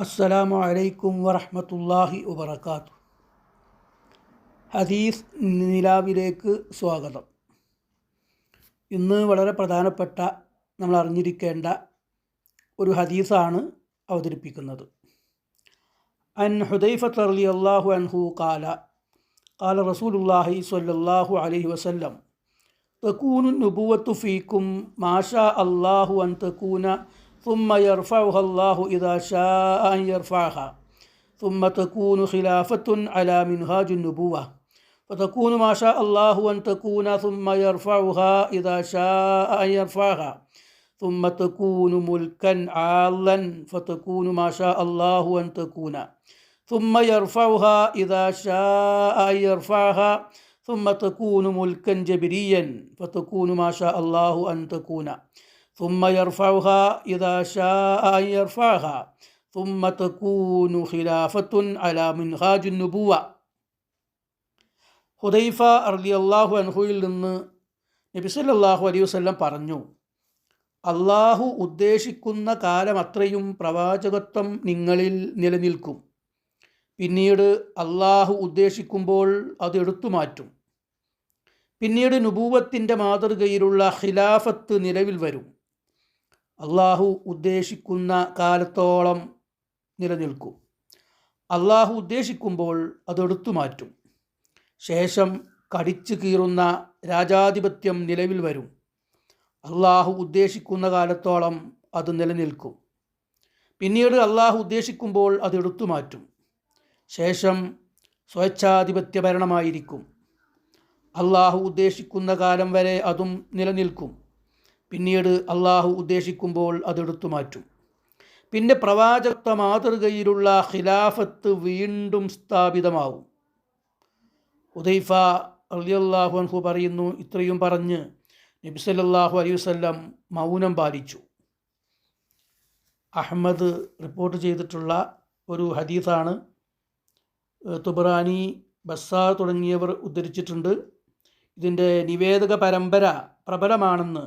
അസ്സലാമു അലൈക്കും വറഹ്മത്തുള്ളാഹി വബറകാതുഹു. ഹദീസ് നിലാവിലേക്ക് സ്വാഗതം. ഇന്ന് വളരെ പ്രധാനപ്പെട്ട നമ്മൾ അറിഞ്ഞിരിക്കേണ്ട ഒരു ഹദീസാണ് അവതരിപ്പിക്കുന്നത്. അൻ ഹുദൈഫത്ത് റളിയല്ലാഹു അൻഹു ഖാല റസൂലുള്ളാഹി സ്വല്ലല്ലാഹു അലൈഹി വസല്ലം തകൂനു നുബുവത്തു ഫീക്കും മാഷാ അല്ലാഹു അൻ തകൂന ثم يرفعها الله إذا شاء أن يرفعها ثم تكون خلافة على منهاج النبوة فتكون ما شاء الله أن تكون ثم يرفعها إذا شاء أن يرفعها ثم تكون ملكا عالا فتكون ما شاء الله أن تكون ثم يرفعها إذا شاء أن يرفعها ثم تكون ملكا جبريا فتكون ما شاء الله أن تكون ثم يرفعها إذا شاء أن يرفعها ثم تكون خلافة على منهاج النبوة. ഹുദൈഫ റളിയല്ലാഹു അൻഹുവിൽ നിന്ന് നബി സല്ലല്ലാഹു അലൈഹി വസല്ലം പറഞ്ഞു, അള്ളാഹു ഉദ്ദേശിക്കുന്ന കാലമത്രയും പ്രവാചകത്വം നിങ്ങളിൽ നിലനിൽക്കും. പിന്നീട് അള്ളാഹു ഉദ്ദേശിക്കുമ്പോൾ അത് എടുത്തു മാറ്റും. പിന്നീട് നുബൂവത്തിൻ്റെ മാതൃകയിലുള്ള ഖിലാഫത്ത് നിലവിൽ വരും. അള്ളാഹു ഉദ്ദേശിക്കുന്ന കാലത്തോളം നിലനിൽക്കും. അള്ളാഹു ഉദ്ദേശിക്കുമ്പോൾ അതെടുത്തു മാറ്റും. ശേഷം കടിച്ചു കീറുന്ന രാജാധിപത്യം നിലവിൽ വരും. അള്ളാഹു ഉദ്ദേശിക്കുന്ന കാലത്തോളം അത് നിലനിൽക്കും. പിന്നീട് അള്ളാഹു ഉദ്ദേശിക്കുമ്പോൾ അതെടുത്തു മാറ്റും. ശേഷം സ്വേച്ഛാധിപത്യ ഭരണമായിരിക്കും. അള്ളാഹു ഉദ്ദേശിക്കുന്ന കാലം വരെ അതും നിലനിൽക്കും. പിന്നീട് അള്ളാഹു ഉദ്ദേശിക്കുമ്പോൾ അതെടുത്തു മാറ്റും. പിന്നെ പ്രവാചകത്വ മാതൃകയിലുള്ള ഖിലാഫത്ത് വീണ്ടും സ്ഥാപിതമാവും. ഹുദൈഫ റളിയല്ലാഹു അൻഹു പറയുന്നു, ഇത്രയും പറഞ്ഞ് നബി സല്ലല്ലാഹു അലൈഹി വസല്ലം മൗനം പാലിച്ചു. അഹ്മദ് റിപ്പോർട്ട് ചെയ്തിട്ടുള്ള ഒരു ഹദീസാണ്. തുബ്രാനി, ബസ്സാർ തുടങ്ങിയവർ ഉദ്ധരിച്ചിട്ടുണ്ട്. ഇതിൻ്റെ നിവേദക പരമ്പര പ്രബലമാണെന്ന്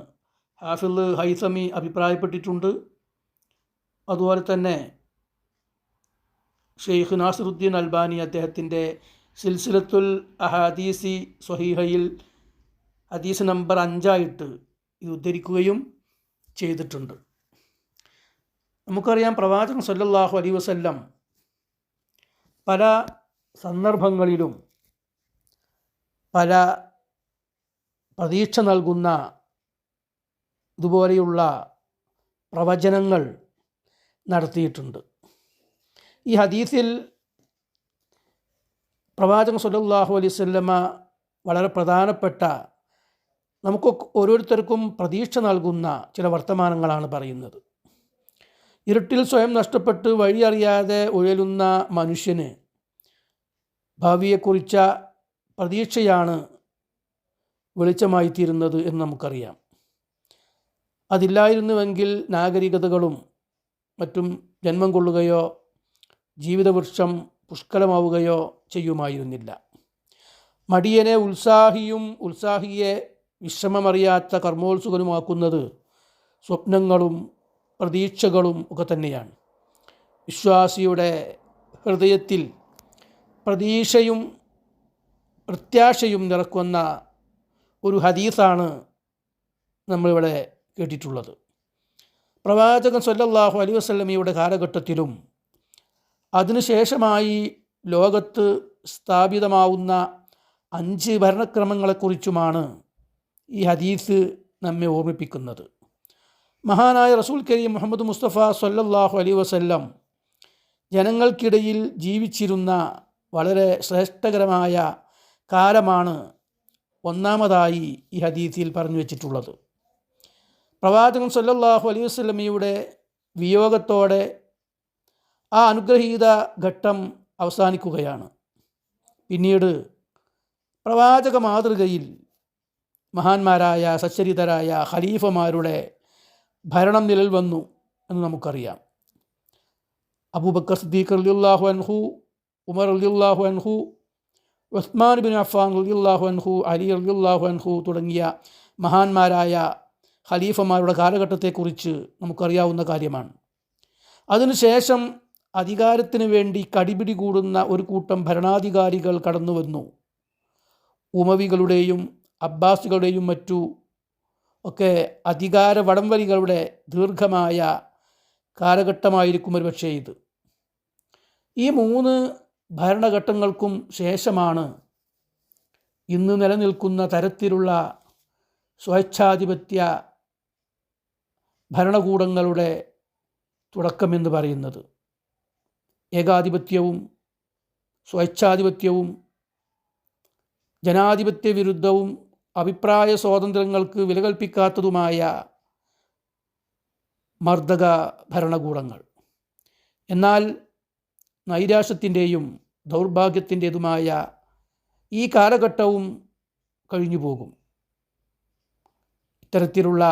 ഹാഫിള് ഹൈസമി അഭിപ്രായപ്പെട്ടിട്ടുണ്ട്. അതുപോലെ തന്നെ ഷെയ്ഖ് നാസിറുദ്ദീൻ അൽബാനി അദ്ദേഹത്തിൻ്റെ സിൽസിലത്തുൽ അഹാദീസി സ്വഹീഹയിൽ ഹദീസ് നമ്പർ 5 ഇത് ഉദ്ധരിക്കുകയും ചെയ്തിട്ടുണ്ട്. നമുക്കറിയാം, പ്രവാചകൻ സല്ലല്ലാഹു അലൈഹി വസല്ലം പല സന്ദർഭങ്ങളിലും പല പ്രതീക്ഷ നൽകുന്ന ഇതുപോലെയുള്ള പ്രവചനങ്ങൾ നടത്തിയിട്ടുണ്ട്. ഈ ഹദീസിൽ പ്രവാചകൻ സല്ലല്ലാഹു അലൈഹി വസല്ലമ വളരെ പ്രധാനപ്പെട്ട, നമുക്ക് ഓരോരുത്തർക്കും പ്രതീക്ഷ നൽകുന്ന ചില വർത്തമാനങ്ങളാണ് പറയുന്നത്. ഇരുട്ടിൽ സ്വയം നഷ്ടപ്പെട്ട് വഴിയറിയാതെ ഉഴലുന്ന മനുഷ്യന് ഭാവിയെക്കുറിച്ച പ്രതീക്ഷയാണ് വെളിച്ചമായിത്തീരുന്നത് എന്ന് നമുക്കറിയാം. അതില്ലായിരുന്നുവെങ്കിൽ നാഗരികതകളും മറ്റും ജന്മം കൊള്ളുകയോ ജീവിതവൃക്ഷം പുഷ്കലമാവുകയോ ചെയ്യുമായിരുന്നില്ല. മടിയനെ ഉത്സാഹിയും ഉത്സാഹിയെ വിശ്രമമറിയാത്ത കർമ്മോത്സുകനുമാക്കുന്നത് സ്വപ്നങ്ങളും പ്രതീക്ഷകളും ഒക്കെ തന്നെയാണ്. വിശ്വാസിയുടെ ഹൃദയത്തിൽ പ്രതീക്ഷയും പ്രത്യാശയും നിറക്കുന്ന ഒരു ഹദീസാണ് നമ്മളിവിടെ കേട്ടിട്ടുള്ളത്. പ്രവാചകൻ സല്ലല്ലാഹു അലൈഹി വസല്ലമയുടെ കാലഘട്ടത്തിലും അതിനുശേഷമായി ലോകത്ത് സ്ഥാപിതമാവുന്ന 5 ഭരണക്രമങ്ങളെക്കുറിച്ചുമാണ് ഈ ഹദീസ് നമ്മെ ഓർമ്മിപ്പിക്കുന്നത്. മഹാനായ റസൂൽ കരീം മുഹമ്മദ് മുസ്തഫ സല്ലല്ലാഹു അലൈഹി വസല്ലം ജനങ്ങൾക്കിടയിൽ ജീവിച്ചിരുന്ന വളരെ ശ്രേഷ്ഠകരമായ കാലമാണ് ഒന്നാമതായി ഈ ഹദീസിൽ പറഞ്ഞു വച്ചിട്ടുള്ളത്. പ്രവാചകൻ സല്ലല്ലാഹു അലൈഹി വസല്ലമയുടെ വിയോഗത്തോടെ ആ അനുഗ്രഹീത ഘട്ടം അവസാനിക്കുകയാണ്. പിന്നീട് പ്രവാചക മാതൃകയിൽ മഹാന്മാരായ സച്ചരിതരായ ഖലീഫമാരുടെ ഭരണം നിലവിൽ വന്നു എന്ന് നമുക്കറിയാം. അബൂബക്കർ സിദ്ദീഖ് റളിയല്ലാഹു അൻഹു, ഉമർ റളിയല്ലാഹു അൻഹു, ഉസ്മാൻ ബിൻ അഫ്ഫാൻ റളിയല്ലാഹു അൻഹു, അലി റളിയല്ലാഹു അൻഹു തുടങ്ങിയ മഹാന്മാരായ ഖലീഫമാരുടെ കാലഘട്ടത്തെക്കുറിച്ച് നമുക്കറിയാവുന്ന കാര്യമാണ്. അതിനുശേഷം അധികാരത്തിന് വേണ്ടി കടിപിടി കൂടുന്ന ഒരു കൂട്ടം ഭരണാധികാരികൾ കടന്നു വന്നു. ഉമവികളുടെയും അബ്ബാസുകളുടെയും മറ്റു ഒക്കെ അധികാര വടംവലികളുടെ ദീർഘമായ കാലഘട്ടമായിരിക്കും ഒരു പക്ഷേ ഇത്. ഈ 3 ഭരണഘട്ടങ്ങൾക്കും ശേഷമാണ് ഇന്ന് നിലനിൽക്കുന്ന തരത്തിലുള്ള സ്വേച്ഛാധിപത്യ ഭരണകൂടങ്ങളുടെ തുടക്കമെന്ന് പറയുന്നത്. ഏകാധിപത്യവും സ്വേച്ഛാധിപത്യവും ജനാധിപത്യ വിരുദ്ധവും അഭിപ്രായ സ്വാതന്ത്ര്യങ്ങൾക്ക് വില കൽപ്പിക്കാത്തതുമായ മർദ്ദക ഭരണകൂടങ്ങൾ. എന്നാൽ നൈരാശ്യത്തിൻ്റെയും ദൗർഭാഗ്യത്തിൻ്റെതുമായ ഈ കാലഘട്ടവും കഴിഞ്ഞു പോകും. ഇത്തരത്തിലുള്ള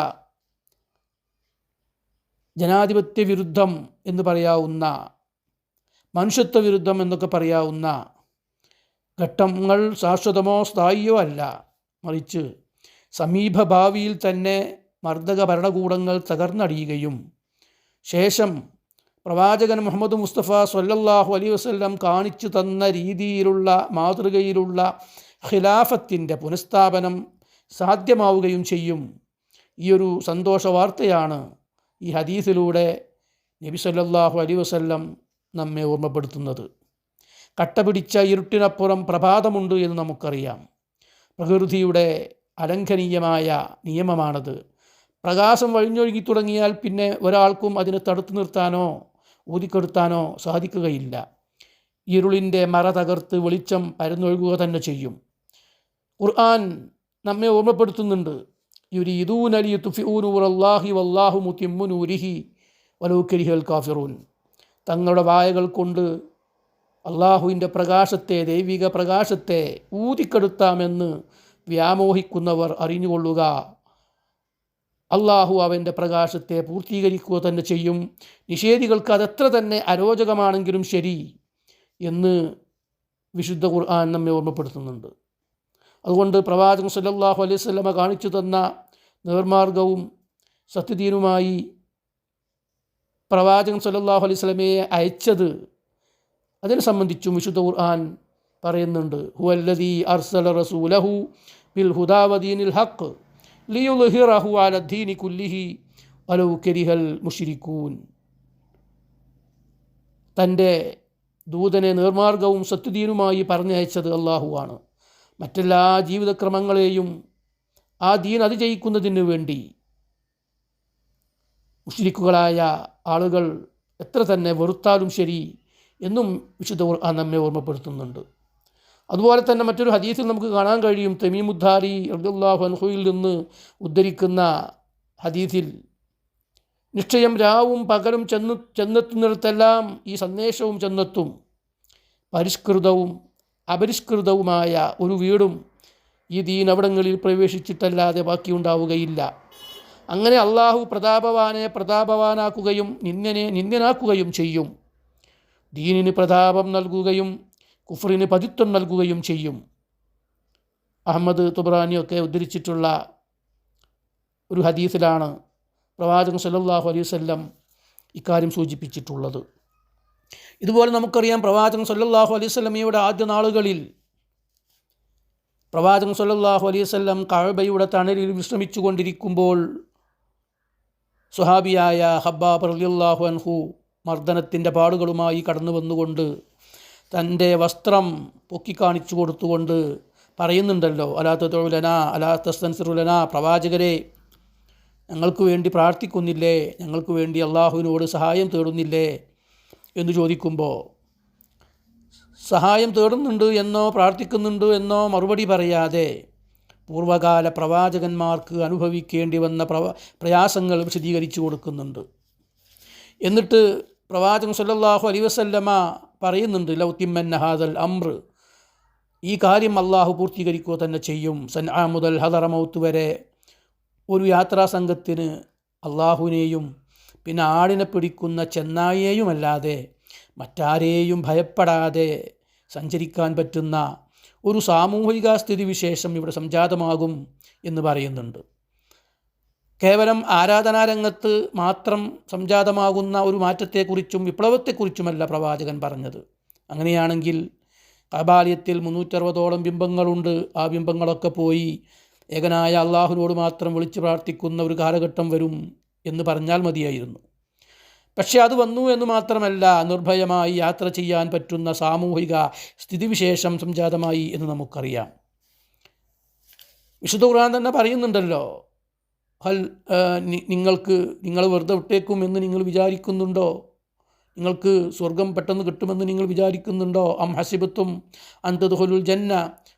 ജനാധിപത്യ വിരുദ്ധം എന്ന് പറയാവുന്ന, മനുഷ്യത്വ വിരുദ്ധം എന്നൊക്കെ പറയാവുന്ന ഘട്ടങ്ങൾ ശാശ്വതമോ സ്ഥായിയോ അല്ല, മറിച്ച് സമീപഭാവിയിൽ തന്നെ മർദ്ദക ഭരണകൂടങ്ങൾ തകർന്നടിയുകയും ശേഷം പ്രവാചകൻ മുഹമ്മദ് മുസ്തഫ സ്വല്ലല്ലാഹു അലൈഹി വസല്ലം കാണിച്ചു തന്ന രീതിയിലുള്ള മാതൃകയിലുള്ള ഖിലാഫത്തിൻ്റെ പുനഃസ്ഥാപനം സാധ്യമാവുകയും ചെയ്യും. ഈയൊരു സന്തോഷ വാർത്തയാണ് ഈ ഹദീസിലൂടെ നബി സല്ലല്ലാഹു അലൈഹി വസല്ലം നമ്മെ ഓർമ്മപ്പെടുത്തുന്നത്. കട്ടപിടിച്ച ഇരുട്ടിനപ്പുറം പ്രഭാതമുണ്ട് എന്ന് നമുക്കറിയാം. പ്രകൃതിയുടെ അലംഘനീയമായ നിയമമാണത്. പ്രകാശം വഴിഞ്ഞൊഴുകി തുടങ്ങിയാൽ പിന്നെ ഒരാൾക്കും അതിനെ തടുത്തു നിർത്താനോ ഊതിക്കെടുത്താനോ സാധിക്കുകയില്ല. ഇരുളിൻ്റെ മറ തകർത്ത് വെളിച്ചം പരന്നൊഴുകുക തന്നെ ചെയ്യും. ഖുർആൻ നമ്മെ ഓർമ്മപ്പെടുത്തുന്നുണ്ട്, യുരീദൂന ലിയുത്ഫിഊ നൂറല്ലാഹി വല്ലാഹു മുതിമ്മു നൂരിഹി വലൗ കരിഹൽ കാഫിറൂൻ. തങ്ങളുടെ വായകൾ കൊണ്ട് അള്ളാഹുവിൻ്റെ പ്രകാശത്തെ, ദൈവിക പ്രകാശത്തെ ഊതിക്കെടുത്താമെന്ന് വ്യാമോഹിക്കുന്നവർ അറിഞ്ഞുകൊള്ളുക, അള്ളാഹു അവൻ്റെ പ്രകാശത്തെ പൂർത്തീകരിക്കുക തന്നെ ചെയ്യും. നിഷേധികൾക്ക് അതെത്ര തന്നെ അരോചകമാണെങ്കിലും ശരി എന്ന് വിശുദ്ധ ഖുർആൻ നമ്മെ ഓർമ്മപ്പെടുത്തുന്നുണ്ട്. അതുകൊണ്ട് പ്രവാചകൻ സല്ലല്ലാഹു അലൈഹി വസല്ലമ കാണിച്ചു തന്ന നേർമാർഗവും സത്യദീനുമായി പ്രവാചകൻ സല്ലല്ലാഹു അലൈഹി വസല്ലമയെ അയച്ചത്, അതിനെ സംബന്ധിച്ചും വിശുദ്ധ ഖുർആൻ പറയുന്നുണ്ട്. ഹുവല്ലദീ അർസല റസൂലഹു ബിൽ ഹുദാ വദീനിൽ ഹഖ് ലിയുദ്ഹിറഹു അലദ്ദീനി കുല്ലിഹി വലൗ കരിഹൽ മുശ്രിക്കൂൻ. തൻ്റെ ദൂതനെ നേർമാർഗവും സത്യദീനുമായി പറഞ്ഞയച്ചത് അള്ളാഹുവാണ്. മറ്റെല്ലാ ജീവിതക്രമങ്ങളെയും ആ ദീൻ അതിജയിക്കുന്നതിന് വേണ്ടി മുശ്രിക്കുകളായ ആളുകൾ എത്ര തന്നെ വെറുത്താലും ശരി എന്നും വിശുദ്ധ ഖുർആൻ നമ്മെ ഓർമ്മപ്പെടുത്തുന്നുണ്ട്. അതുപോലെ തന്നെ മറ്റൊരു ഹദീസിൽ നമുക്ക് കാണാൻ കഴിയും, തമീമുദ്ദാരി റളിയല്ലാഹു അൻഹുവിൽ നിന്ന് ഉദ്ധരിക്കുന്ന ഹദീസിൽ, നിശ്ചയം രാവും പകലും ചെന്നെത്തുന്നിടത്തെല്ലാം ഈ സന്ദേശവും ചെന്നെത്തും. പരിഷ്കൃതവും അപരിഷ്കൃതവുമായ ഒരു വീടും ഈ ദീൻ അവിടങ്ങളിൽ പ്രവേശിച്ചിട്ടല്ലാതെ ബാക്കിയുണ്ടാവുകയില്ല. അങ്ങനെ അള്ളാഹു പ്രതാപവാനെ പ്രതാപവാനാക്കുകയും നിന്ദ്യനാക്കുകയും ചെയ്യും. ദീനിന് പ്രതാപം നൽകുകയും കുഫറിന് പതിത്വം നൽകുകയും ചെയ്യും. അഹമ്മദ് തുബ്രാനിയൊക്കെ ഉദ്ധരിച്ചിട്ടുള്ള ഒരു ഹദീസിലാണ് പ്രവാചകൻ സല്ലല്ലാഹു അലൈഹി വസല്ലം ഇക്കാര്യം സൂചിപ്പിച്ചിട്ടുള്ളത്. ഇതുപോലെ നമുക്കറിയാം, പ്രവാചകൻ സല്ലല്ലാഹു അലൈഹി വസല്ലമയുടെ ആദ്യ നാളുകളിൽ പ്രവാചകൻ സല്ലല്ലാഹു അലൈഹി വസല്ലം കഅബയുടെ തണലിൽ വിശ്രമിച്ചു കൊണ്ടിരിക്കുമ്പോൾ സ്വഹാബിയായ ഹബ്ബാബ് റളിയല്ലാഹു അൻഹു മർദ്ദനത്തിൻ്റെ പാടുകളുമായി കടന്നു വന്നുകൊണ്ട് തൻ്റെ വസ്ത്രം പൊക്കിക്കാണിച്ചു കൊടുത്തുകൊണ്ട് പറയുന്നുണ്ടല്ലോ, അലാ തദഉലനാ അലാ തസ്തൻസിറുലനാ, പ്രവാചകരെ ഞങ്ങൾക്ക് വേണ്ടി പ്രാർത്ഥിക്കുന്നില്ലേ, ഞങ്ങൾക്ക് വേണ്ടി അള്ളാഹുവിനോട് സഹായം തേടുന്നില്ലേ എന്ന് ചോദിക്കുമ്പോൾ, സഹായം തേടുന്നുണ്ട് എന്നോ പ്രാർത്ഥിക്കുന്നുണ്ട് എന്നോ മറുപടി പറയാതെ പൂർവകാല പ്രവാചകന്മാർക്ക് അനുഭവിക്കേണ്ടി വന്ന പ്രയാസങ്ങൾ വിശദീകരിച്ചു കൊടുക്കുന്നുണ്ട്. എന്നിട്ട് പ്രവാചകൻ സല്ലല്ലാഹു അലൈഹി വസല്ലമ പറയുന്നുണ്ട്, ലൗ തിമ്മന്ന ഹാദൽ അംർ, ഈ കാര്യം അള്ളാഹു പൂർത്തീകരിക്കുക തന്നെ ചെയ്യും. സൻആ മുതൽ ഹദറമൗത്ത് വരെ ഒരു യാത്രാ സംഘത്തിന് അള്ളാഹുവിനെയും പിന്നെ ആടിനെ പിടിക്കുന്ന ചെന്നായിയെയുമല്ലാതെ മറ്റാരെയും ഭയപ്പെടാതെ സഞ്ചരിക്കാൻ പറ്റുന്ന ഒരു സാമൂഹിക സ്ഥിതിവിശേഷം ഇവിടെ സംജാതമാകും എന്ന് പറയുന്നുണ്ട്. കേവലം ആരാധനാരംഗത്ത് മാത്രം സംജാതമാകുന്ന ഒരു മാറ്റത്തെക്കുറിച്ചും വിപ്ലവത്തെക്കുറിച്ചുമല്ല പ്രവാചകൻ പറഞ്ഞത്. അങ്ങനെയാണെങ്കിൽ കഅബാലയത്തിൽ 360ഓളം ബിംബങ്ങളുണ്ട്. ആ ബിംബങ്ങളൊക്കെ പോയി ഏകനായ അള്ളാഹുവിനോട് മാത്രം വിളിച്ച് പ്രാർത്ഥിക്കുന്ന ഒരു കാലഘട്ടം വരും എന്ന് പറഞ്ഞാൽ മതിയായിരുന്നു. പക്ഷേ അത് വന്നു എന്ന് മാത്രമല്ല, നിർഭയമായി യാത്ര ചെയ്യാൻ പറ്റുന്ന സാമൂഹിക സ്ഥിതിവിശേഷം സംജാതമായി എന്ന് നമുക്കറിയാം. വിശുദ്ധ ഖുർആൻ തന്നെ പറയുന്നുണ്ടല്ലോ, നിങ്ങൾ വെറുതെ വിട്ടേക്കും എന്ന് നിങ്ങൾ വിചാരിക്കുന്നുണ്ടോ? നിങ്ങൾക്ക് സ്വർഗം പെട്ടെന്ന് കിട്ടുമെന്ന് നിങ്ങൾ വിചാരിക്കുന്നുണ്ടോ? അം ഹസിബത്തും അൻ തദ്ഖുലുൽ ജന്ന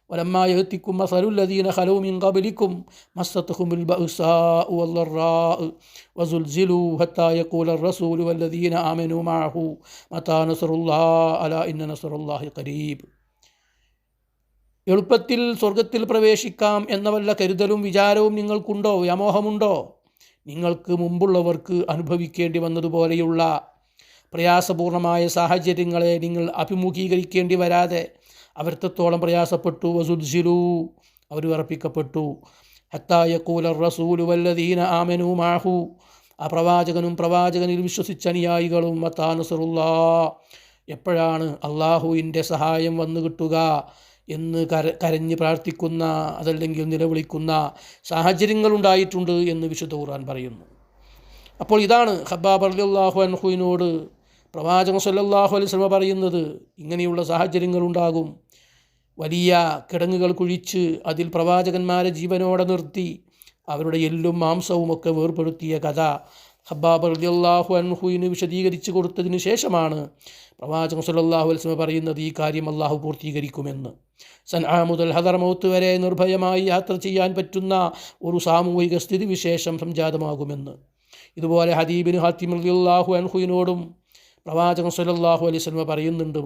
വലമ്മാ യഅതികും മസലുൽ ലദീന ഖലൂ മിൻ ഖബ്ലികും മസ്സത്തുഹുമുൽ ബഅ്സാഉ വദ്ദറാഉ വസുൽസിലൂ ഹത്താ യഖൂലർ റസൂലു വല്ലദീന ആമനൂ മഅഹു മതാ നസ്റുല്ലാഹി അലാ ഇന്ന നസ്റുല്ലാഹി ഖരീബ്. എളുപ്പത്തിൽ സ്വർഗത്തിൽ പ്രവേശിക്കാം എന്ന വല്ല കരുതലും വിചാരവും നിങ്ങൾക്കുണ്ടോ? വ്യാമോഹമുണ്ടോ? നിങ്ങൾക്ക് മുമ്പുള്ളവർക്ക് അനുഭവിക്കേണ്ടി വന്നതുപോലെയുള്ള പ്രയാസപൂർണമായ സാഹചര്യങ്ങളെ നിങ്ങൾ അഭിമുഖീകരിക്കേണ്ടി വരാതെ അവരെത്രത്തോളം പ്രയാസപ്പെട്ടു. വസുൽസിലൂ, അവർ വിറപ്പിക്കപ്പെട്ടു. ഹത്താ യഖൂലർ റസൂലു വല്ലദീന ആമനൂ മഅഹു, ആ പ്രവാചകനും പ്രവാചകനിൽ വിശ്വസിച്ച അനുയായികളും മതാ നസ്റുല്ലാഹ്, എപ്പോഴാണ് അള്ളാഹുവിൻ്റെ സഹായം വന്നു കിട്ടുക എന്ന് കരഞ്ഞ് പ്രാർത്ഥിക്കുന്ന, അതല്ലെങ്കിൽ നിലവിളിക്കുന്ന സാഹചര്യങ്ങളുണ്ടായിട്ടുണ്ട് എന്ന് വിശുദ്ധ ഖുർആൻ പറയുന്നു. അപ്പോൾ ഇതാണ് ഖബ്ബാബ് റളിയല്ലാഹു അൻഹുവിനോട് പ്രവാചകൻ സല്ലല്ലാഹു അലൈഹി വസല്ലം പറയുന്നത്. ഇങ്ങനെയുള്ള സാഹചര്യങ്ങളുണ്ടാകും. വലിയ കിടങ്ങുകൾ കുഴിച്ച് അതിൽ പ്രവാചകന്മാരെ ജീവനോടെ നിർത്തി അവരുടെ എല്ലും മാംസവും ഒക്കെ വേർപെടുത്തിയ കഥ ഖബ്ബാബ് റളിയല്ലാഹു അൻഹുവിന് വിശദീകരിച്ച് കൊടുത്തതിന് ശേഷമാണ് പ്രവാചകൻ സല്ലല്ലാഹു അലൈഹി വസല്ലം പറയുന്നത് ഈ കാര്യം അള്ളാഹു പൂർത്തീകരിക്കുമെന്ന്. സൻആ മുതൽ ഹദർമൗത്ത് വരെ നിർഭയമായി യാത്ര ചെയ്യാൻ പറ്റുന്ന ഒരു സാമൂഹിക സ്ഥിതിവിശേഷം സംജാതമാകുമെന്ന്. ഇതുപോലെ ഹദീബിന് ഹാത്തിം റളിയല്ലാഹു അൻഹുവിനോടും പ്രവാചകൻ സല്ലല്ലാഹു അലൈഹി വസല്ലം പറയുന്നുണ്ട്.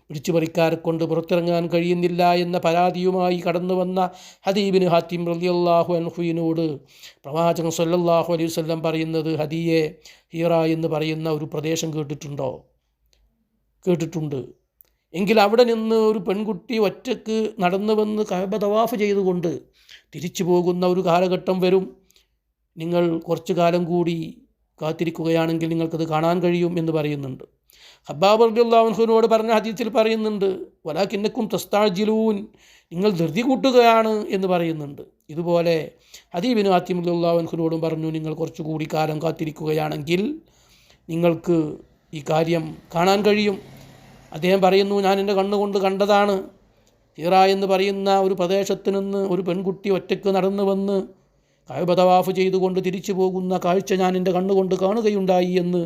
പിടിച്ചുപറിക്കാരെ കൊണ്ട് പുറത്തിറങ്ങാൻ കഴിയുന്നില്ല എന്ന പരാതിയുമായി കടന്നു വന്ന ഹദീബിന് ഹാത്തിം റളിയല്ലാഹു അൻഹുവിനോട് പ്രവാചകൻ സല്ലല്ലാഹു അലൈഹി വസല്ലം പറയുന്നത്, ഹദിയെ, ഹീറ എന്ന് പറയുന്ന ഒരു പ്രദേശം കേട്ടിട്ടുണ്ടോ? കേട്ടിട്ടുണ്ട്. എങ്കിൽ അവിടെ നിന്ന് ഒരു പെൺകുട്ടി ഒറ്റയ്ക്ക് നടന്നു വന്ന് കഅബ തവാഫ് ചെയ്തുകൊണ്ട് തിരിച്ചു പോകുന്ന ഒരു കാലഘട്ടം വരും. നിങ്ങൾ കുറച്ചു കാലം കൂടി കാത്തിരിക്കുകയാണെങ്കിൽ നിങ്ങൾക്കത് കാണാൻ കഴിയും എന്ന് പറയുന്നുണ്ട്. ഖബ്ബാബ് റളിയല്ലാഹു അൻഹുവിനോട് പറഞ്ഞ ഹദീസിൽ പറയുന്നുണ്ട്, വലാകിന്നക്കും തസ്തഅജിലൂൻ, നിങ്ങൾ ധൃതി കൂട്ടുകയാണ് എന്ന് പറയുന്നുണ്ട്. ഇതുപോലെ ഹദീബിന് ഹാത്തിം റളിയല്ലാഹു അൻഹുവിനോടും പറഞ്ഞു, നിങ്ങൾ കുറച്ചുകൂടി കാലം കാത്തിരിക്കുകയാണെങ്കിൽ നിങ്ങൾക്ക് ഈ കാര്യം കാണാൻ കഴിയും. അദ്ദേഹം പറയുന്നു, ഞാൻ എൻ്റെ കണ്ണുകൊണ്ട് കണ്ടതാണ്. ഹീറ എന്ന് പറയുന്ന ഒരു പ്രദേശത്ത് നിന്ന് ഒരു പെൺകുട്ടി ഒറ്റയ്ക്ക് നടന്നു വന്ന് കഅബ തവാഫ് ചെയ്തുകൊണ്ട് തിരിച്ചു പോകുന്ന കാഴ്ച ഞാൻ എൻ്റെ കണ്ണുകൊണ്ട് കാണുകയുണ്ടായി എന്ന്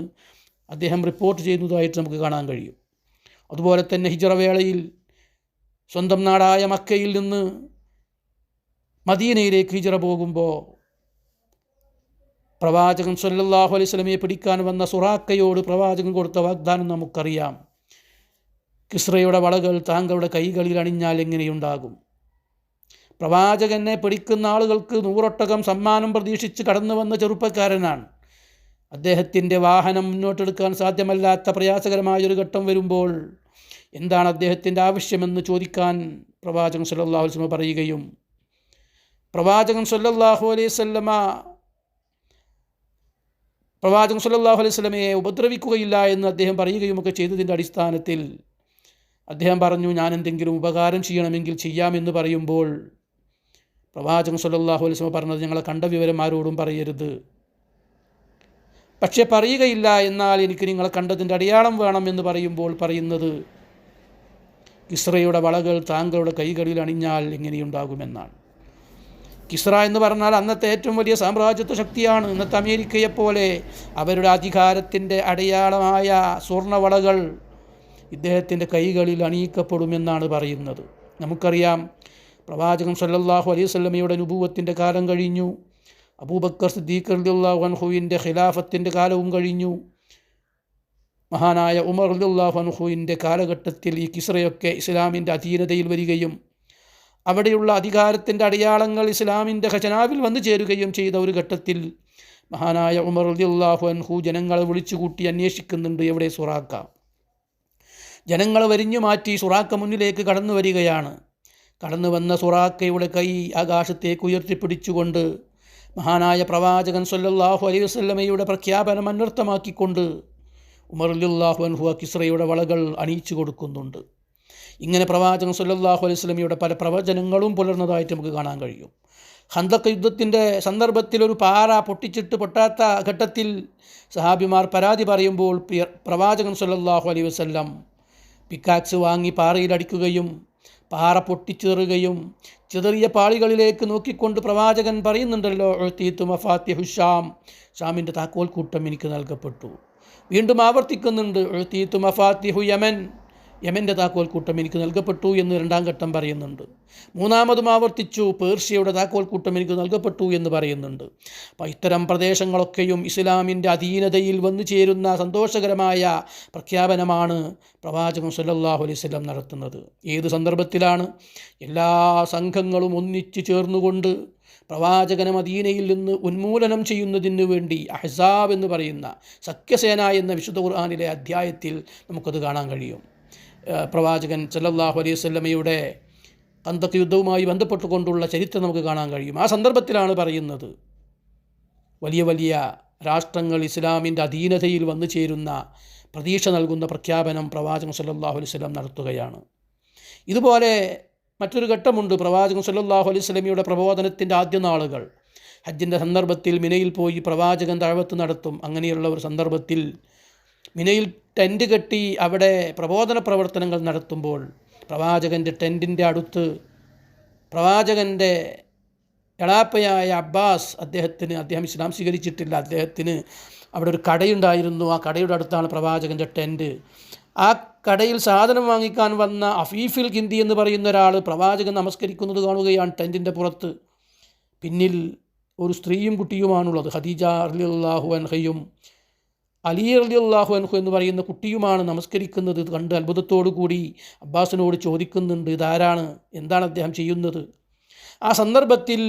അദ്ദേഹം റിപ്പോർട്ട് ചെയ്യുന്നതായിട്ട് നമുക്ക് കാണാൻ കഴിയും. അതുപോലെ തന്നെ ഹിജ്റ വേളയിൽ സ്വന്തം നാടായ മക്കയിൽ നിന്ന് മദീനയിലേക്ക് ഹിജ്റ പോകുമ്പോൾ പ്രവാചകൻ സല്ലല്ലാഹു അലൈഹി വസല്ലമയെ പിടിക്കാൻ വന്ന സുറാക്കയോട് പ്രവാചകൻ കൊടുത്ത വാഗ്ദാനം നമുക്കറിയാം. കിസ്റയുടെ വളകൾ താങ്കളുടെ കൈകളിൽ അണിഞ്ഞാൽ എങ്ങനെയുണ്ടാകും? പ്രവാചകനെ പിടിക്കുന്ന ആളുകൾക്ക് 100 ഒട്ടകം സമ്മാനം പ്രതീക്ഷിച്ച് കടന്നു വന്ന ചെറുപ്പക്കാരനാണ്. അദ്ദേഹത്തിൻ്റെ വാഹനം മുന്നോട്ടെടുക്കാൻ സാധ്യമല്ലാത്ത പ്രയാസകരമായൊരു ഘട്ടം വരുമ്പോൾ എന്താണ് അദ്ദേഹത്തിൻ്റെ ആവശ്യമെന്ന് ചോദിക്കാൻ പ്രവാചകൻ സല്ലല്ലാഹു അലൈഹി വസല്ലം പറയുകയും പ്രവാചകൻ സല്ലല്ലാഹു അലൈഹി വസല്ലമയെ ഉപദ്രവിക്കുകയില്ല എന്ന് അദ്ദേഹം പറയുകയുമൊക്കെ ചെയ്തതിൻ്റെ അടിസ്ഥാനത്തിൽ അദ്ദേഹം പറഞ്ഞു, ഞാൻ എന്തെങ്കിലും ഉപകാരം ചെയ്യണമെങ്കിൽ ചെയ്യാമെന്ന് പറയുമ്പോൾ പ്രവാചകൻ സല്ലല്ലാഹു അലൈഹി വസല്ലം പറഞ്ഞത്, ഞങ്ങളെ കണ്ട വിവരം ആരോടും പറയരുത്. പക്ഷേ പറയുകയില്ല, എന്നാൽ എനിക്ക് നിങ്ങളെ കണ്ടതിൻ്റെ അടയാളം വേണം എന്ന് പറയുമ്പോൾ പറയുന്നത്, കിസ്റയുടെ വളകൾ താങ്കളുടെ കൈകളിൽ അണിഞ്ഞാൽ എങ്ങനെയുണ്ടാകുമെന്നാണ്. കിസ്റ എന്ന് പറഞ്ഞാൽ അന്നത്തെ ഏറ്റവും വലിയ സാമ്രാജ്യത്വ ശക്തിയാണ്. ഇന്നത്തെ അമേരിക്കയെപ്പോലെ അവരുടെ അധികാരത്തിൻ്റെ അടയാളമായ സ്വർണ്ണവളകൾ ഇദ്ദേഹത്തിൻ്റെ കൈകളിൽ അണിയിക്കപ്പെടുമെന്നാണ് പറയുന്നത്. നമുക്കറിയാം, പ്രവാചകൻ സല്ലല്ലാഹു അലൈഹി വസല്ലമയുടെ നുബുവത്തിൻ്റെ കാലം കഴിഞ്ഞു. അബൂബക്കർ സിദ്ദീഖ് റളിയല്ലാഹു അൻഹുവിൻ്റെ ഖിലാഫത്തിൻ്റെ കാലവും കഴിഞ്ഞു. മഹാനായ ഉമർ റളിയല്ലാഹു അൻഹുവിൻ്റെ കാലഘട്ടത്തിൽ ഈ കിസ്റയൊക്കെ ഇസ്ലാമിൻ്റെ അധീനതയിൽ വരികയും അവിടെയുള്ള അധികാരത്തിൻ്റെ അടയാളങ്ങൾ ഇസ്ലാമിൻ്റെ ഖജനാവിൽ വന്നു ചേരുകയും ചെയ്ത ഒരു ഘട്ടത്തിൽ മഹാനായ ഉമർ റളിയല്ലാഹു അൻഹു ജനങ്ങളെ വിളിച്ചുകൂട്ടി അന്വേഷിക്കുന്നുണ്ട്, എവിടെ സുറാക്ക? ജനങ്ങളെ വരിഞ്ഞു മാറ്റി സുറാക്ക മുന്നിലേക്ക് കടന്നു വരികയാണ്. കടന്നു വന്ന സുറാക്കയുടെ കൈ ആകാശത്തേക്ക് ഉയർത്തിപ്പിടിച്ചുകൊണ്ട് മഹാനായ പ്രവാചകൻ സല്ലല്ലാഹു അലൈഹി വസല്ലമയുടെ പ്രഖ്യാപനം അന്വർത്ഥമാക്കിക്കൊണ്ട് ഉമർ റളിയല്ലാഹു അൻഹു കിസ്രയുടെ വളകൾ അണിയിച്ചു കൊടുക്കുന്നുണ്ട്. ഇങ്ങനെ പ്രവാചകൻ സല്ലല്ലാഹു അലൈഹി വസല്ലമയുടെ പല പ്രവചനങ്ങളും പുലർന്നതായിട്ട് നമുക്ക് കാണാൻ കഴിയും. ഖന്തഖ് യുദ്ധത്തിൻ്റെ സന്ദർഭത്തിൽ ഒരു പാറ പൊട്ടാത്ത ഘട്ടത്തിൽ സഹാബിമാർ പരാതി പറയുമ്പോൾ പ്രവാചകൻ സല്ലല്ലാഹു അലൈഹി വസല്ലം പിക്കാക്സ് വാങ്ങി പാറയിലടിക്കുകയും പാറ പൊട്ടിച്ചേറുകയും ചിതറിയ പാളികളിലേക്ക് നോക്കിക്കൊണ്ട് പ്രവാചകൻ പറയുന്നുണ്ടല്ലോ, ഉഅ്തീതു മഫാത്തിഹു ഷാം, ഷാമിൻ്റെ താക്കോൽ കൂട്ടം എനിക്ക് നൽകപ്പെട്ടു. വീണ്ടും ആവർത്തിക്കുന്നുണ്ട്, ഉഅ്തീതു മഫാത്തിഹു യമൻ, യമൻ്റെ താക്കോൽ കൂട്ടം എനിക്ക് നൽകപ്പെട്ടു എന്ന് രണ്ടാം ഘട്ടം പറയുന്നുണ്ട്. മൂന്നാമതും ആവർത്തിച്ചു, പേർഷ്യയുടെ താക്കോൽ കൂട്ടം എനിക്ക് നൽകപ്പെട്ടു എന്ന് പറയുന്നുണ്ട്. അപ്പോൾ ഇത്തരം പ്രദേശങ്ങളൊക്കെയും ഇസ്ലാമിൻ്റെ അധീനതയിൽ വന്നു ചേരുന്ന സന്തോഷകരമായ പ്രഖ്യാപനമാണ് പ്രവാചകൻ സല്ലല്ലാഹു അലൈഹി വസല്ലം നടത്തുന്നത്. ഏത് സന്ദർഭത്തിലാണ്? എല്ലാ സംഘങ്ങളും ഒന്നിച്ചു ചേർന്നുകൊണ്ട് പ്രവാചകനെ മദീനയിൽ നിന്ന് ഉന്മൂലനം ചെയ്യുന്നതിന് വേണ്ടി അഹ്സാബ് എന്ന് പറയുന്ന സഖ്യസേന എന്ന വിശുദ്ധ ഖുർആനിലെ അധ്യായത്തിൽ നമുക്കത് കാണാൻ കഴിയും. പ്രവാചകൻ സല്ലല്ലാഹു അലൈഹി വസല്ലമയുടെ ഖന്തഖ് യുദ്ധവുമായി ബന്ധപ്പെട്ടുകൊണ്ടുള്ള ചരിത്രം നമുക്ക് കാണാൻ കഴിയും. ആ സന്ദർഭത്തിലാണ് പറയുന്നത്, വലിയ വലിയ രാഷ്ട്രങ്ങൾ ഇസ്ലാമിൻ്റെ അധീനതയിൽ വന്നു ചേരുന്ന പ്രതീക്ഷ നൽകുന്ന പ്രഖ്യാപനം പ്രവാചകൻ സല്ലല്ലാഹു അലൈഹി വസല്ലം നടത്തുകയാണ്. ഇതുപോലെ മറ്റൊരു ഘട്ടമുണ്ട്. പ്രവാചകൻ സല്ലല്ലാഹു അലൈഹി വസല്ലമയുടെ പ്രബോധനത്തിൻ്റെ ആദ്യ നാളുകൾ ഹജ്ജിൻ്റെ സന്ദർഭത്തിൽ മിനയിൽ പോയി പ്രവാചകൻ ദഅവത്ത് നടത്തും. അങ്ങനെയുള്ള ഒരു സന്ദർഭത്തിൽ മിനയിൽ ടെൻറ്റ് കെട്ടി അവിടെ പ്രബോധന പ്രവർത്തനങ്ങൾ നടത്തുമ്പോൾ പ്രവാചകൻ്റെ ടെൻറ്റിൻ്റെ അടുത്ത് പ്രവാചകൻ്റെ എളാപ്പയായ അബ്ബാസ്, അദ്ദേഹം ഇസ്ലാം സ്വീകരിച്ചിട്ടില്ല, അദ്ദേഹത്തിന് അവിടെ ഒരു കടയുണ്ടായിരുന്നു. ആ കടയുടെ അടുത്താണ് പ്രവാചകൻ്റെ ടെൻറ്റ്. ആ കടയിൽ സാധനം വാങ്ങിക്കാൻ വന്ന അഫീഫിൽ കിന്തി എന്ന് പറയുന്ന ഒരാൾ പ്രവാചകൻ നമസ്കരിക്കുന്നത് കാണുകയാണ് ടെൻറ്റിൻ്റെ പുറത്ത്. പിന്നിൽ ഒരു സ്ത്രീയും കുട്ടിയുമാണുള്ളത്. ഖദീജ റളിയല്ലാഹു അൻഹയും അലി റളിയല്ലാഹു അൻഹു എന്ന് പറയുന്ന കുട്ടിയുമാണ് നമസ്കരിക്കുന്നത്. ഇത് കണ്ട് അത്ഭുതത്തോടു കൂടി അബ്ബാസിനോട് ചോദിക്കുന്നുണ്ട്, ഇതാരാണ്, എന്താണ് അദ്ദേഹം ചെയ്യുന്നത്? ആ സന്ദർഭത്തിൽ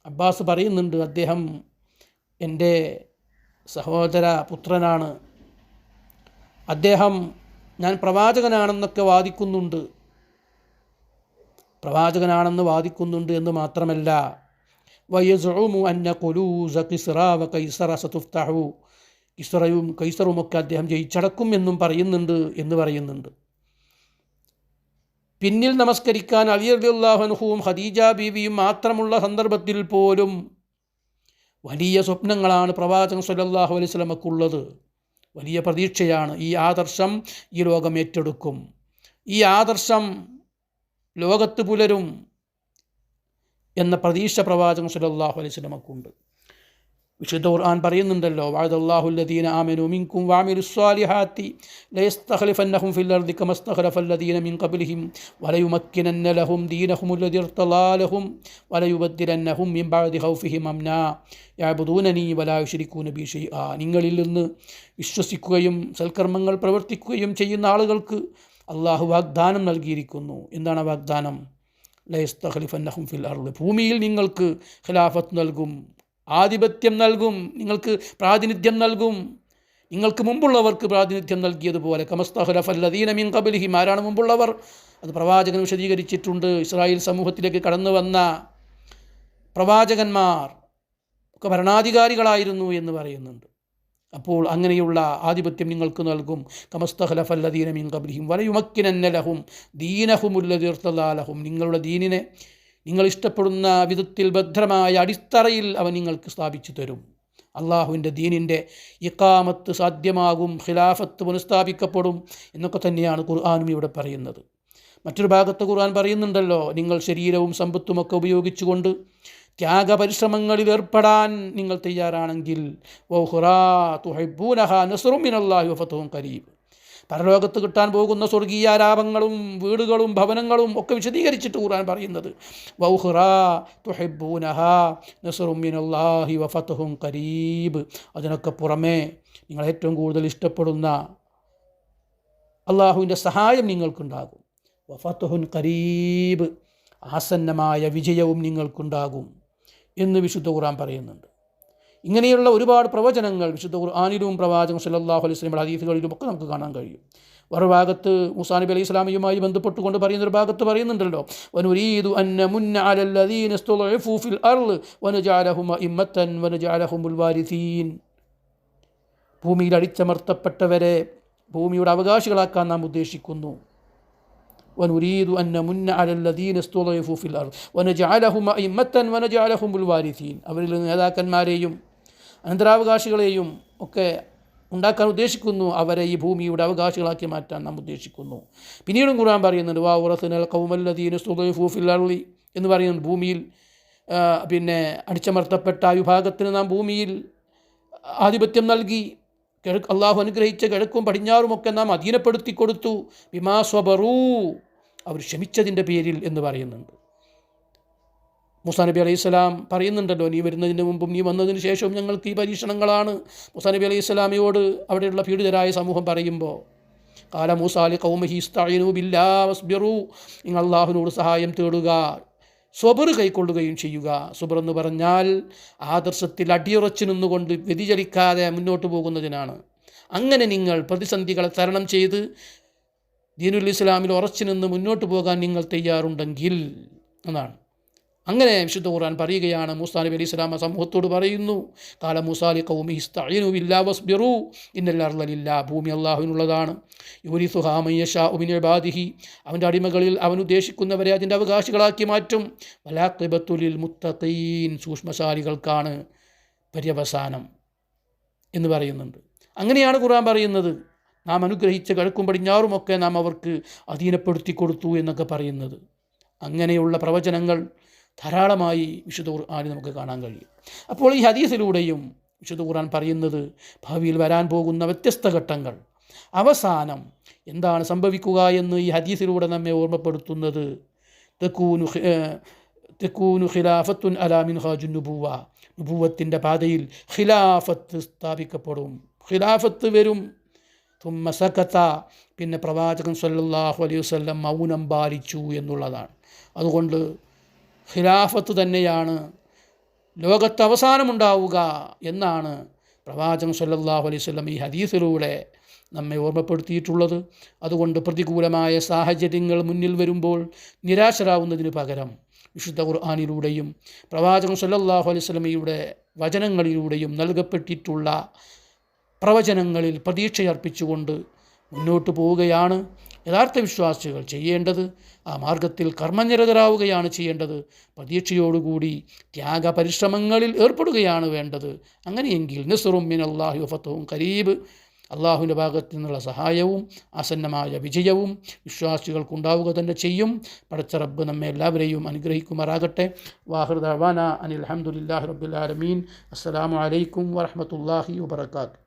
അബ്ബാസ് പറയുന്നുണ്ട്, അദ്ദേഹം എൻ്റെ സഹോദര പുത്രനാണ്, അദ്ദേഹം ഞാൻ പ്രവാചകനാണെന്ന് വാദിക്കുന്നുണ്ട് എന്ന് മാത്രമല്ല, വയസുഉമു അന്ന ഖുലൂസ ഖിസ്റ വ കൈസറ സതുഫ്തഹു, കിസ്റയും കൈസറുമൊക്കെ അദ്ദേഹം ജയിച്ചടക്കും എന്നും പറയുന്നുണ്ട്. പിന്നിൽ നമസ്കരിക്കാൻ അലി റളിയല്ലാഹു അൻഹുവും ഖദീജ ബീവിയും മാത്രമുള്ള സന്ദർഭത്തിൽ പോലും വലിയ സ്വപ്നങ്ങളാണ് പ്രവാചകൻ സല്ലല്ലാഹു അലൈഹി വസല്ലമക്കുള്ളത്. വലിയ പ്രതീക്ഷയാണ്. ഈ ആദർശം ഈ ലോകം ഏറ്റെടുക്കും, ഈ ആദർശം ലോകത്ത് പുലരും എന്ന പ്രതീക്ഷ പ്രവാചകൻ സല്ലല്ലാഹു അലൈഹി വസല്ലമക്കുണ്ട്. വിശുദ്ധ ഖുർആൻ പറയുന്നുണ്ടല്ലോ, വഅദല്ലാഹു അല്ലദീന ആമനൂ മിൻകും വഅമിലുസ്സാലിഹാത്തി ലയസ്തഖ്ലിഫന്നഹും ഫിൽ അർദി കമസ്തഖ്ലഫല്ലദീന മിൻ ഖബ്ലിഹിം വലയുമക്കിനന്ന ലഹും ദീനഹുമുല്ലദീ ഇർതളാ ലഹും വലയുബദ്ദിലന്നഹും മിൻ ബഅദി ഖൗഫിഹിം അംനാ യഅബുദൂനനി വലാ യുശ്രികൂന ബി ഷൈആ. നിങ്ങളിൽ നിന്ന് വിശ്വസിക്കുകയും സൽക്കർമ്മങ്ങൾ പ്രവർത്തിക്കുകയും ചെയ്യുന്ന ആളുകൾക്ക് അള്ളാഹു വാഗ്ദാനം നൽകിയിരിക്കുന്നു. എന്താണ് വാഗ്ദാനം? ലയസ്തഖ്ലിഫന്നഹും ഫിൽ അർദി, ഭൂമിയിൽ നിങ്ങൾക്ക് ഖിലാഫത്ത് നൽകും, ആധിപത്യം നൽകും, നിങ്ങൾക്ക് പ്രാതിനിധ്യം നൽകും, നിങ്ങൾക്ക് മുമ്പുള്ളവർക്ക് പ്രാതിനിധ്യം നൽകിയതുപോലെ. കമസ്തഖ്ലഫല്ലദീന മിൻ ഖബ്ലിഹിം, ആരാണ് മുമ്പുള്ളവർ? അത് പ്രവാചകൻ വിശദീകരിച്ചിട്ടുണ്ട്. ഇസ്രായേൽ സമൂഹത്തിലേക്ക് കടന്നു വന്ന പ്രവാചകന്മാർ ഒക്കെ ഭരണാധികാരികളായിരുന്നു എന്ന് പറയുന്നുണ്ട്. അപ്പോൾ അങ്ങനെയുള്ള ആധിപത്യം നിങ്ങൾക്ക് നൽകും. കമസ്തഖ്ലഫല്ലദീന മിൻ ഖബ്ലിഹിം വലയുമക്കിനന്ന ലഹും ദീനഹുമുല്ലദീ ഇർതളാ ലഹും, നിങ്ങളുടെ ദീനിനെ നിങ്ങൾ ഇഷ്ടപ്പെടുന്ന വിധത്തിൽ ഭദ്രമായ അടിത്തറയിൽ അവൻ നിങ്ങൾക്ക് സ്ഥാപിച്ചു തരും. അള്ളാഹുവിൻ്റെ ദീനിൻ്റെ ഇഖാമത്ത് സാധ്യമാകും, ഖിലാഫത്ത് പുനഃസ്ഥാപിക്കപ്പെടും എന്നൊക്കെ തന്നെയാണ് ഖുർആനും ഇവിടെ പറയുന്നത്. മറ്റൊരു ഭാഗത്ത് ഖുർആൻ പറയുന്നുണ്ടല്ലോ, നിങ്ങൾ ശരീരവും സമ്പത്തുമൊക്കെ ഉപയോഗിച്ചുകൊണ്ട് ത്യാഗപരിശ്രമങ്ങളിൽ ഏർപ്പെടാൻ നിങ്ങൾ തയ്യാറാണെങ്കിൽ വൗഖുറാ തുഹിബ്ബൂനഹാ നസ്റും മിനല്ലാഹി വഫതുഹുൻ ഖരീബ്, പരലോകത്ത് കിട്ടാൻ പോകുന്ന സ്വർഗീയ ലാഭങ്ങളും വീടുകളും ഭവനങ്ങളും ഒക്കെ വിശദീകരിച്ചിട്ട് ഖുർആൻ പറയുന്നത് വൗഖുറാ തുഹിബ്ബൂനഹാ നസ്റും മിനല്ലാഹി വഫതുഹുൻ ഖരീബ്, അതിനൊക്കെ പുറമേ നിങ്ങൾ ഏറ്റവും കൂടുതൽ ഇഷ്ടപ്പെടുന്ന അള്ളാഹുവിൻ്റെ സഹായം നിങ്ങൾക്കുണ്ടാകും. വഫതുഹുൻ ഖരീബ്, ആസന്നമായ വിജയവും നിങ്ങൾക്കുണ്ടാകും എന്ന് വിശുദ്ധ ഖുർആൻ പറയുന്നുണ്ട്. ഇങ്ങനെയുള്ള ഒരുപാട് പ്രവചനങ്ങൾ വിശുദ്ധ ഖുർആനിലും പ്രവാചകൻ സല്ലല്ലാഹു അലൈഹി വസല്ലമയുടെ ഹദീസുകളിലും ഒക്കെ നമുക്ക് കാണാൻ കഴിയും. ഒരു ഭാഗത്ത് മൂസാ നബി അലൈഹി സ്വലാമിയുമായി ബന്ധപ്പെട്ടുകൊണ്ട് പറയുന്നൊരു ഭാഗത്ത് പറയുന്നുണ്ടല്ലോ, വനുരീദു അൻ നമുന്ന അലൽ ലദീന ഇസ്തുദ്ഇഫു ഫിൽ അർള് വനജഅലഹും അഇമ്മത്തൻ വനജഅലഹുമുൽ വാരിസീൻ. ഭൂമിയിൽ അടിച്ചമർത്തപ്പെട്ടവരെ ഭൂമിയുടെ അവകാശികളാക്കാൻ നാം ഉദ്ദേശിക്കുന്നു. വനുരീദു അൻ നമുന്ന അലൽ ലദീന ഇസ്തുദ്ഇഫു ഫിൽ അർള് വനജഅലഹും അഇമ്മത്തൻ വനജഅലഹുമുൽ വാരിസീൻ. അവരിൽ നേതാക്കന്മാരെയും അനന്തരാവകാശികളെയും ഒക്കെ ഉണ്ടാക്കാൻ ഉദ്ദേശിക്കുന്നു. അവരെ ഈ ഭൂമിയുടെ അവകാശികളാക്കി മാറ്റാൻ നാം ഉദ്ദേശിക്കുന്നു. പിന്നീടും ഖുർആൻ പറയുന്നുണ്ട്, വാ ഉറസ്നൽ ഖൗമല്ലദീന ഇസ്തുദ്ഇഫു ഫിൽ അർളി എന്ന് പറയുന്നുണ്ട്. ഭൂമിയിൽ അടിച്ചമർത്തപ്പെട്ട ആ വിഭാഗത്തിന് നാം ഭൂമിയിൽ ആധിപത്യം നൽകി. അള്ളാഹു അനുഗ്രഹിച്ച കിഴക്കും പടിഞ്ഞാറുമൊക്കെ നാം അധീനപ്പെടുത്തി കൊടുത്തു. ബിമാ സ്വബറൂ, അവർ ക്ഷമിച്ചതിൻ്റെ പേരിൽ എന്ന് പറയുന്നുണ്ട്. മൂസാ നബി അലൈഹി സ്വലാം പറയുന്നുണ്ടല്ലോ, നീ വരുന്നതിന് മുമ്പും നീ വന്നതിന് ശേഷവും ഞങ്ങൾക്ക് ഈ പരീക്ഷണങ്ങളാണ്. മൂസാ നബി അലൈഹി സ്വലാമിയോട് അവിടെയുള്ള പീഡിതരായ സമൂഹം പറയുമ്പോൾ, ഖാല മൂസാ ലിഖൗമിഹി ഇസ്തഈനൂ ബില്ലാഹി വസ്ബിറൂ, നിങ്ങൾ അള്ളാഹുവിനോട് സഹായം തേടുക, സ്വബർ കൈക്കൊള്ളുകയും ചെയ്യുക. സ്വബർ എന്ന് പറഞ്ഞാൽ ആദർശത്തിൽ അടിയുറച്ചു നിന്നുകൊണ്ട് വ്യതിചലിക്കാതെ മുന്നോട്ട് പോകുന്നതിനാണ്. അങ്ങനെ നിങ്ങൾ പ്രതിസന്ധികളെ തരണം ചെയ്ത് ദീനുൽ ഇസ്ലാമിൽ ഉറച്ചു നിന്ന് മുന്നോട്ട് പോകാൻ നിങ്ങൾ തയ്യാറുണ്ടെങ്കിൽ എന്നാണ്. അങ്ങനെ വിശുദ്ധ ഖുർആൻ പറയുകയാണ്, മൂസാ നബി അലൈഹി സ്വലാം സമൂഹത്തോട് പറയുന്നു, ഖാല മൂസാ ലിഖൗമിഹി ഇസ്തഈനൂ ബില്ലാഹി വസ്ബിറൂ ഇന്നൽ അർള ലില്ലാഹ്, ഭൂമി അല്ലാഹുവിനുള്ളതാണ്. യുരിസുഹാ മൻ യശാഉ മിൻ ഇബാദിഹി, അവൻ്റെ അടിമകളിൽ അവൻ ഉദ്ദേശിക്കുന്നവരെ അതിൻ്റെ അവകാശികളാക്കി മാറ്റും. വലാഖിബത്തു ലിൽ മുത്തഖീൻ, സൂക്ഷ്മശാലികൾക്കാണ് പര്യവസാനം എന്ന് പറയുന്നുണ്ട്. അങ്ങനെയാണ് ഖുർആൻ പറയുന്നത്, നാം അനുഗ്രഹിച്ച കിഴക്കും പടിഞ്ഞാറുമൊക്കെ നാം അവർക്ക് അധീനപ്പെടുത്തി കൊടുത്തു എന്നൊക്കെ പറയുന്നത്. അങ്ങനെയുള്ള പ്രവചനങ്ങൾ ധാരാളമായി വിശുദ്ധ ഖുർആനിൽ നമുക്ക് കാണാൻ കഴിയും. അപ്പോൾ ഈ ഹദീസിലൂടെയും വിശുദ്ധ ഖുർആൻ പറയുന്നത് ഭാവിയിൽ വരാൻ പോകുന്ന വ്യത്യസ്ത ഘട്ടങ്ങൾ, അവസാനം എന്താണ് സംഭവിക്കുക എന്ന് ഈ ഹദീസിലൂടെ നമ്മെ ഓർമ്മപ്പെടുത്തുന്നത്, തെക്കൂനു ഖിലാഫത്തുൻ അലാ മിൻഹാജുൻ നുബുവ, നുബുവത്തിൻ്റെ പാതയിൽ ഖിലാഫത്ത് സ്ഥാപിക്കപ്പെടും, ഖിലാഫത്ത് വരും. തുമ്മ സകത, പിന്നെ പ്രവാചകൻ സല്ലല്ലാഹു അലൈഹി വസല്ലം മൗനം പാലിച്ചു എന്നുള്ളതാണ്. അതുകൊണ്ട് ഖിലാഫത്ത് തന്നെയാണ് ലോകത്ത് അവസാനമുണ്ടാവുക എന്നാണ് പ്രവാചകൻ സല്ലല്ലാഹു അലൈഹി വസല്ലം ഈ ഹദീസിലൂടെ നമ്മെ ഓർമ്മപ്പെടുത്തിയിട്ടുള്ളത്. അതുകൊണ്ട് പ്രതികൂലമായ സാഹചര്യങ്ങൾ മുന്നിൽ വരുമ്പോൾ നിരാശരാകുന്നതിന് പകരം വിശുദ്ധ ഖുർആനിലൂടെയും പ്രവാചകൻ സല്ലല്ലാഹു അലൈഹി വസല്ലമയുടെ വചനങ്ങളിലൂടെയും നൽകപ്പെട്ടിട്ടുള്ള പ്രവചനങ്ങളിൽ പ്രതീക്ഷയർപ്പിച്ചുകൊണ്ട് മുന്നോട്ട് പോവുകയാണ് യഥാർത്ഥ വിശ്വാസികൾ ചെയ്യേണ്ടത്. ആ മാർഗത്തിൽ കർമ്മനിരതരാവുകയാണ് ചെയ്യേണ്ടത്. പ്രതീക്ഷയോടുകൂടി ത്യാഗപരിശ്രമങ്ങളിൽ ഏർപ്പെടുകയാണ് വേണ്ടത്. അങ്ങനെയെങ്കിൽ നസ്റും മിനല്ലാഹി വഫത്തുഹും ഖരീബ്, അള്ളാഹുവിൻ്റെ ഭാഗത്തു നിന്നുള്ള സഹായവും ആസന്നമായ വിജയവും വിശ്വാസികൾക്കുണ്ടാവുക തന്നെ ചെയ്യും. പടച്ച റബ്ബ് നമ്മെ എല്ലാവരെയും അനുഗ്രഹിക്കുമാറാകട്ടെ. വാഹിർ ദഅവാന അനിൽ ഹംദുലില്ലാഹി റബ്ബിൽ ആലമീൻ. അസ്സലാമു അലൈക്കും വറഹ്മത്തുള്ളാഹി വബറകാതുഹു.